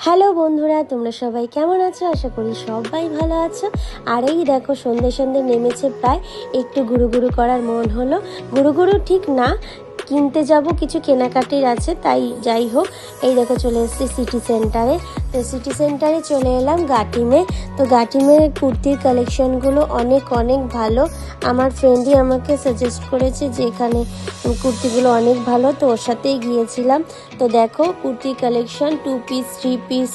Hello বন্ধুরা, তোমরা সবাই কেমন আছো? আশা করি সবাই ভালো আছো। আর এই দেখো সন্ধে সন্ধে নেমেছে প্রায়, একটু ঘুরু করার মন হলো। ঘুরু ঠিক না, কিনতে যাব, কিছু কেনাকাটির আছে, তাই যাই হোক। এই দেখো চলে এসেছি সিটি সেন্টারে। তো সিটি সেন্টারে চলে এলাম গাটিমে। তো গাটিমের কুর্তির কালেকশনগুলো অনেক ভালো। আমার ফ্রেন্ডই আমাকে সাজেস্ট করেছে যে এখানে কুর্তিগুলো অনেক ভালো, তো ওর সাথেই গিয়েছিলাম। তো দেখো কুর্তির কালেকশন 2 পিস 3 পিস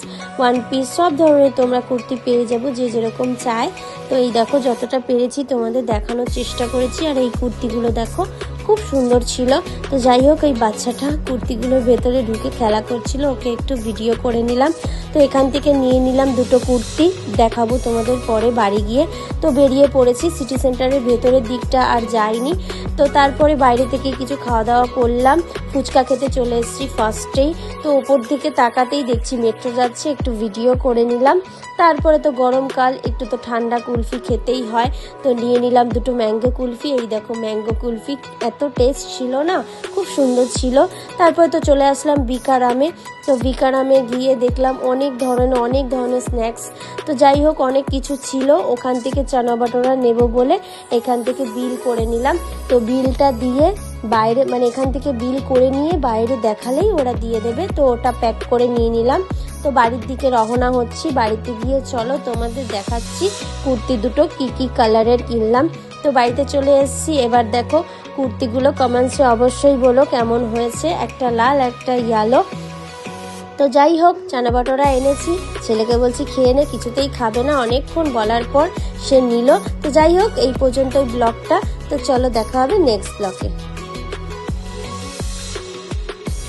1 পিস সব ধরনের তোমরা কুর্তি পেয়ে যাবো, যে যেরকম চায়। তো এই দেখো যতটা পেরেছি তোমাদের দেখানোর চেষ্টা করেছি। আর এই কুর্তিগুলো দেখো খুব সুন্দর ছিল। তো যাই হোক, এই বাচ্চাটা কুর্তিগুলোর ভেতরে ঢুকে খেলা করছিল, ওকে একটু ভিডিও করে নিলাম। তো এখান থেকে নিয়ে নিলাম দুটো কুর্তি, দেখাবো তোমাদের পরে বাড়ি গিয়ে। তো বেরিয়ে পড়েছি, সিটি সেন্টারের ভেতরের দিকটা আর যাইনি। তো তারপরে বাইরে থেকে কিছু খাওয়া দাওয়া করলাম, ফুচকা খেতে চলে এসেছি ফার্স্টেই। তো ওপর দিকে তাকাতেই দেখছি মেট্রো যাচ্ছে, একটু ভিডিও করে নিলাম। তারপরে তো গরমকাল, একটু তো ঠান্ডা কুলফি খেতেই হয়। তো নিয়ে নিলাম দুটো ম্যাঙ্গো কুলফি। এই দেখো ম্যাঙ্গো কুলফি এত টেস্ট ছিল না, খুব সুন্দর ছিল। তারপরে তো চলে আসলাম বিকারামে। তো বিকারামে গিয়ে দেখলাম অনেক ধরনের স্ন্যাক্স। তো যাই হোক, অনেক কিছু ছিল। ওখান থেকে চানা বাটোরা নেব বলে এখান থেকে বিল করে নিলাম। তো বিলটা দিয়ে বাইরে, মানে এখান থেকে বিল করে নিয়ে বাইরে দেখালেই ওরা দিয়ে দেবে। তো ওটা প্যাক করে নিয়ে নিলাম। তো বাড়ির দিকে রওনা হচ্ছি। বাড়িতে গিয়ে চলো তোমাদের দেখাচ্ছি কুর্তি দুটো কি কালারের কিনলাম। তো বাড়িতে চলে এসেছি। এবার দেখো কুর্তিগুলো কমেন্টসে অবশ্যই বলো কেমন হয়েছে, একটা লাল একটা ইয়েলো। তো যাই হোক, চানা বাটোরা এনেছি, ছেলেকে বলছি খেয়ে নে, কিছুতেই খাবে না, অনেকক্ষণ বলার পর সে নিল। তো যাই হোক, এই পর্যন্তই ব্লগটা। তো চলো দেখা হবে নেক্সট ব্লগে।